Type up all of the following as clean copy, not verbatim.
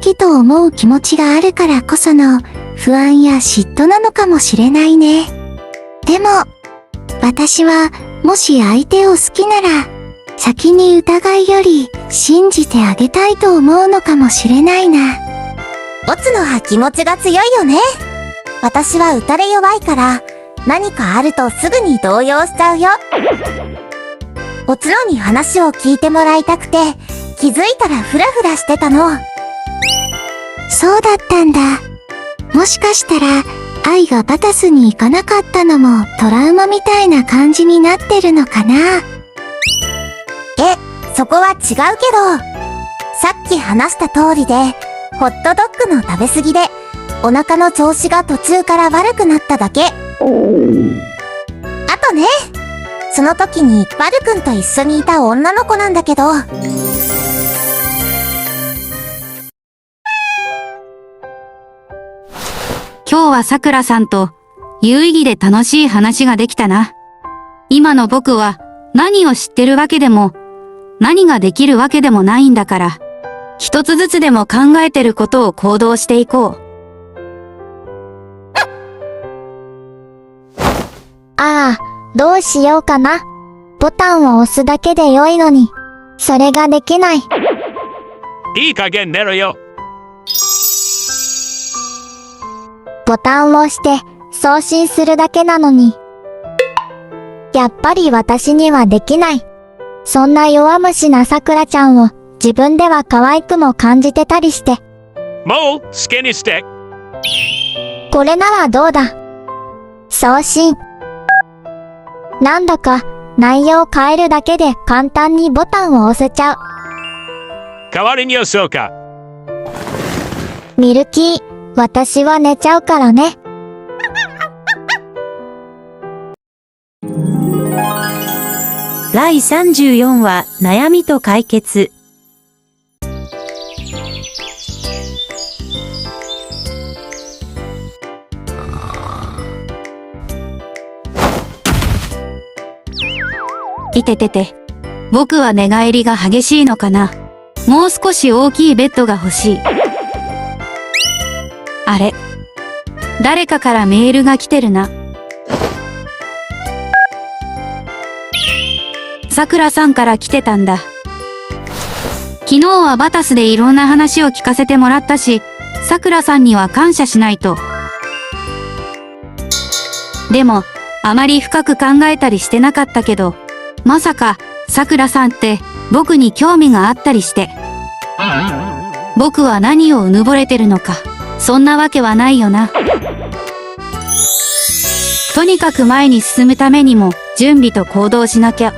きと思う気持ちがあるからこその不安や嫉妬なのかもしれないね。でも、私はもし相手を好きなら、先に疑いより信じてあげたいと思うのかもしれないな。オツノは気持ちが強いよね。私は打たれ弱いから、何かあるとすぐに動揺しちゃうよ。オツノに話を聞いてもらいたくて、気づいたらフラフラしてたの。そうだったんだ。もしかしたら、愛がバタスに行かなかったのもトラウマみたいな感じになってるのかな。そこは違うけど、さっき話した通りで、ホットドッグの食べ過ぎで、お腹の調子が途中から悪くなっただけ。あとね、その時にバル君と一緒にいた女の子なんだけど、今日はさくらさんと有意義で楽しい話ができたな。今の僕は何を知ってるわけでも何ができるわけでもないんだから、一つずつでも考えてることを行動していこう。ああ、どうしようかな。ボタンを押すだけで良いのに、それができない。いい加減寝ろよ。ボタンを押して送信するだけなのに。やっぱり私にはできない。そんな弱虫なさくらちゃんを自分では可愛くも感じてたりして。もう好きにして。これならどうだ。送信。なんだか内容を変えるだけで簡単にボタンを押せちゃう。代わりに押そうか。ミルキー、私は寝ちゃうからね。第34話、悩みと解決。いててて。僕は寝返りが激しいのかな。もう少し大きいベッドが欲しい。あれ？誰かからメールが来てるな。さくらさんから来てたんだ。昨日はバタスでいろんな話を聞かせてもらったし、さくらさんには感謝しないと。でも、あまり深く考えたりしてなかったけど、まさか、さくらさんって僕に興味があったりして。僕は何をうぬぼれてるのか、そんなわけはないよな。とにかく前に進むためにも準備と行動しなきゃ。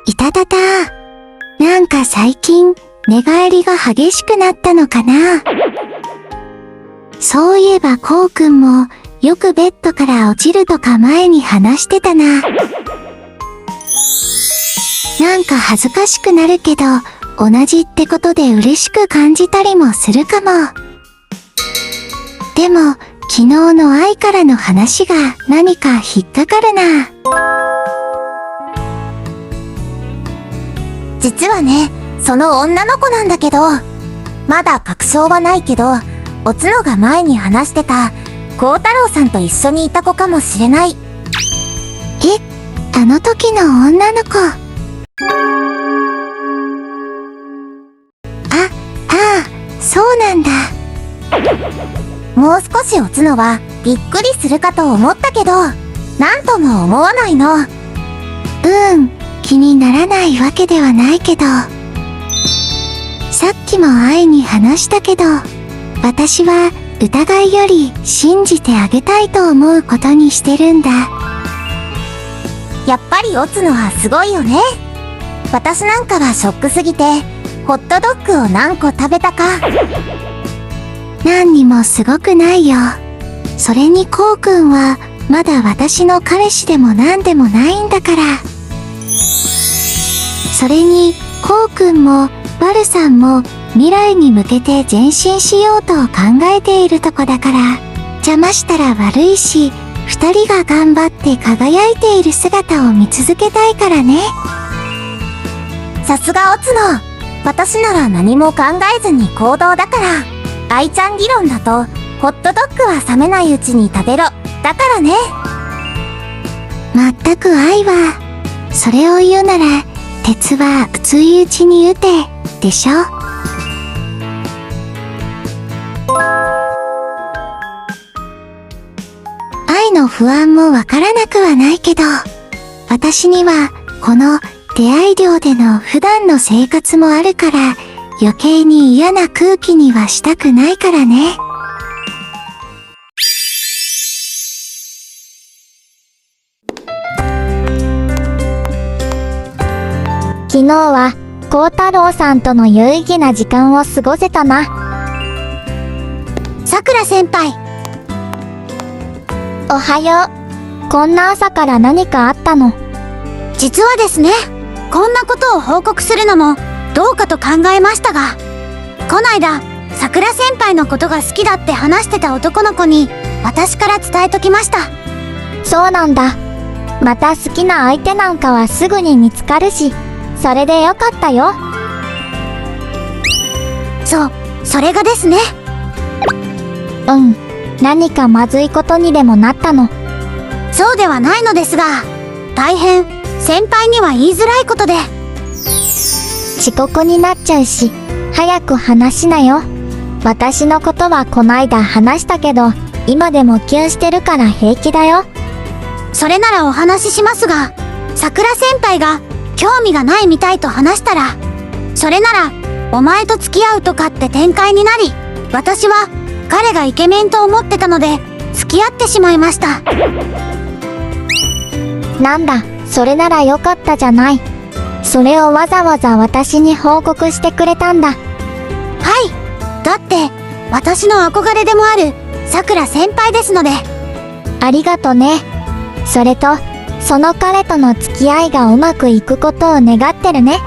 いたたた。なんか最近、寝返りが激しくなったのかな。そういえばこうくんも、よくベッドから落ちるとか前に話してたな。なんか恥ずかしくなるけど、同じってことで嬉しく感じたりもするかも。でも、昨日の愛からの話が何か引っかかるな。実はね、その女の子なんだけど、まだ確証はないけど、おつのが前に話してた、孝太郎さんと一緒にいた子かもしれない。あの時の女の子。そうなんだ。もう少しおつのはびっくりするかと思ったけど、なんとも思わないの。気にならないわけではないけど。さっきも愛に話したけど、私は疑いより信じてあげたいと思うことにしてるんだ。やっぱりおつのはすごいよね。私なんかはショックすぎて、ホットドッグを何個食べたか。何にもすごくないよ。それにこうくんは、まだ私の彼氏でも何でもないんだから。それに、こうくんも、バルさんも、未来に向けて前進しようと考えているとこだから、邪魔したら悪いし、二人が頑張って輝いている姿を見続けたいからね。さすがおつの。私なら何も考えずに行動だから。愛ちゃん理論だと、ホットドッグは冷めないうちに食べろ。だからね。まったく愛は、それを言うなら、鉄は熱いうちに打て、でしょ。愛の不安もわからなくはないけど、私には、この出会い寮での普段の生活もあるから、余計に嫌な空気にはしたくないからね。昨日は、孝太郎さんとの有意義な時間を過ごせたな。さくら先輩。おはよう。こんな朝から何かあったの？実はですね、こんなことを報告するのもどうかと考えましたが、こないだ、さくら先輩のことが好きだって話してた男の子に、私から伝えときました。そうなんだ。また好きな相手なんかはすぐに見つかるし、それでよかったよ。それがですね。うん。何かまずいことにでもなったの？そうではないのですが、大変、先輩には言いづらいことで。遅刻になっちゃうし、早く話しなよ。私のことはこないだ話したけど、今でもキュンしてるから平気だよ。それならお話ししますが、桜先輩が興味がないみたいと話したら、それなら、お前と付き合うとかって展開になり、私は彼がイケメンと思ってたので、付き合ってしまいました。なんだ、それならよかったじゃない。それをわざわざ私に報告してくれたんだ。はい。だって、私の憧れでもある、桜先輩ですので。ありがとね。それと、その彼との付き合いがうまくいくことを願ってるね。は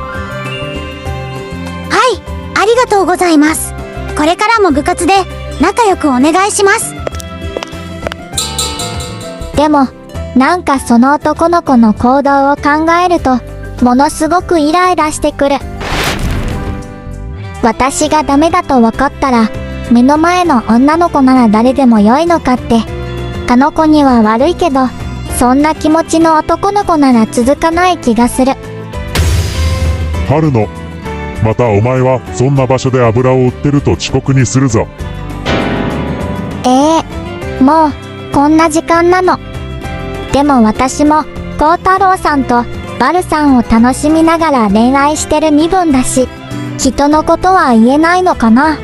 い、ありがとうございます。これからも部活で仲良くお願いします。でも、なんかその男の子の行動を考えると、ものすごくイライラしてくる。私がダメだと分かったら、目の前の女の子なら誰でも良いのかって。あの子には悪いけど、そんな気持ちの男の子なら続かない気がする。春野、またお前はそんな場所で油を売ってると遅刻にするぞ。もう、こんな時間なの。でも私も、孝太郎さんとバルさんを楽しみながら恋愛してる身分だし、人のことは言えないのかな。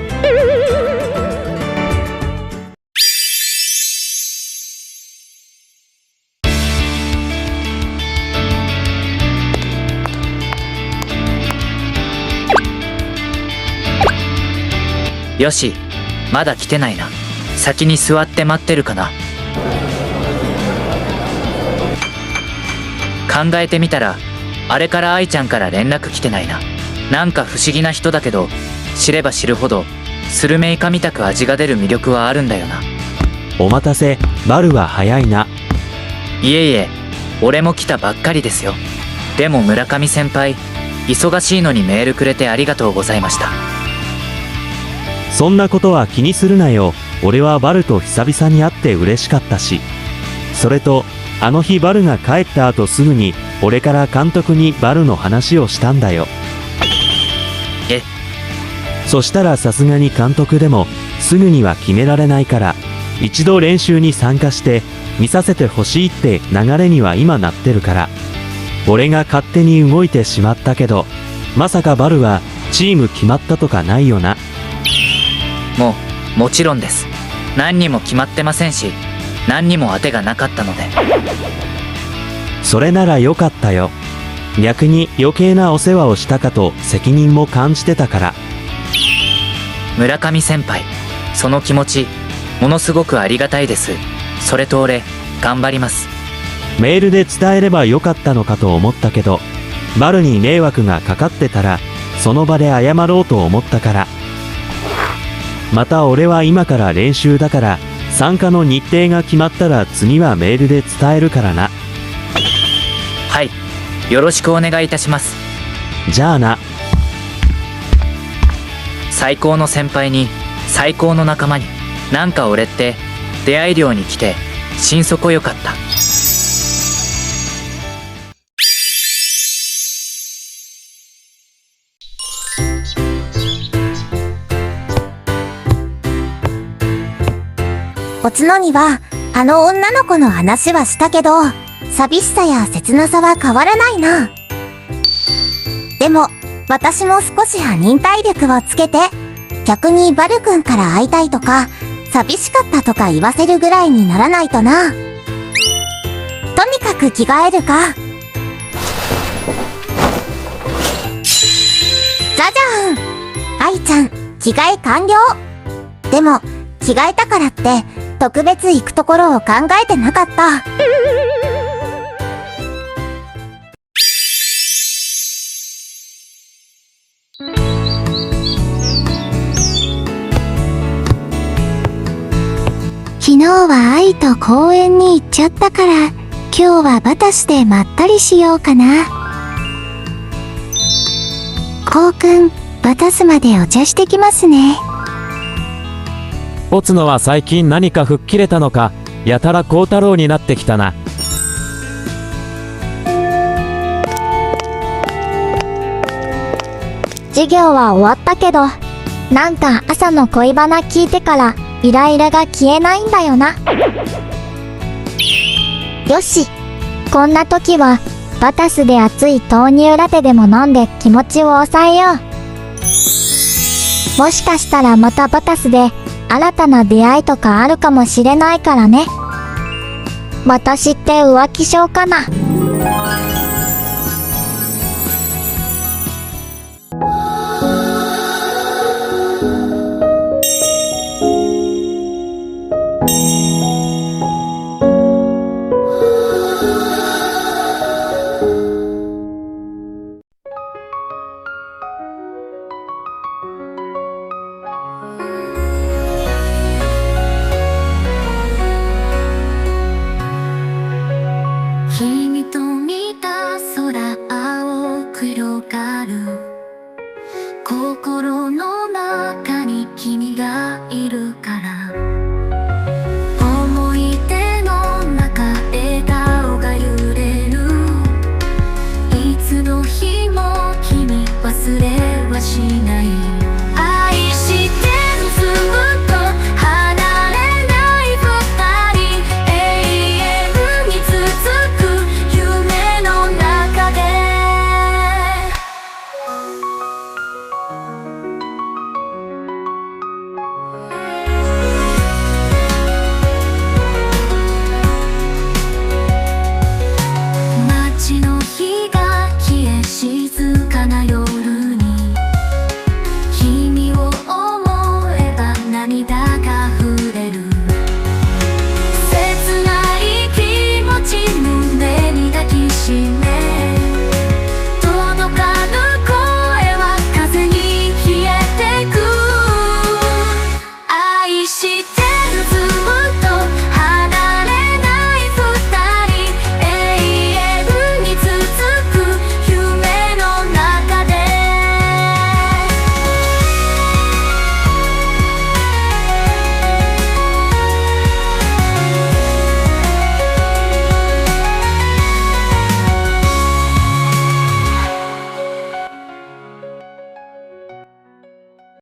よし、まだ来てないな。先に座って待ってるかな。考えてみたら、あれから愛ちゃんから連絡来てないな。なんか不思議な人だけど、知れば知るほど、スルメイカみたく味が出る魅力はあるんだよな。お待たせ、バルは早いな。いえいえ、俺も来たばっかりですよ。でも村上先輩、忙しいのにメールくれてありがとうございました。そんなことは気にするなよ。俺はバルと久々に会って嬉しかったし。それと、あの日バルが帰った後すぐに、俺から監督にバルの話をしたんだよ。え？そしたらさすがに監督でも、すぐには決められないから、一度練習に参加して、見させてほしいって流れには今なってるから。俺が勝手に動いてしまったけど、まさかバルは、チーム決まったとかないよな。もちろんです。何にも決まってませんし、何にも当てがなかったので。それならよかったよ。逆に余計なお世話をしたかと責任も感じてたから。村上先輩、その気持ち、ものすごくありがたいです。それと俺、頑張ります。メールで伝えればよかったのかと思ったけど、バルに迷惑がかかってたら、その場で謝ろうと思ったから、また俺は今から練習だから、参加の日程が決まったら次はメールで伝えるからな。はい、よろしくお願いいたします。じゃあな。最高の先輩に最高の仲間に、なんか俺って出会い寮に来て心底よかった。おつのにはあの女の子の話はしたけど、寂しさや切なさは変わらないな。でも私も少しは忍耐力をつけて、逆にバル君から会いたいとか寂しかったとか言わせるぐらいにならないとな。とにかく着替えるか。じゃじゃん、愛ちゃん着替え完了。でも着替えたからって特別行くところを考えてなかった。昨日は愛と公園に行っちゃったから、今日はバタスでまったりしようかな。こうくん、バタスまでお茶してきますね。おつのは最近何か吹っ切れたのか、やたら孝太郎になってきたな。授業は終わったけど、なんか朝の恋バナ聞いてからイライラが消えないんだよな。よし、こんな時はバタスで熱い豆乳ラテでも飲んで気持ちを抑えよう。もしかしたらまたバタスで新たな出会いとかあるかもしれないからね。私って浮気症かな。君と見た空青く広がる、心の中に君がいるか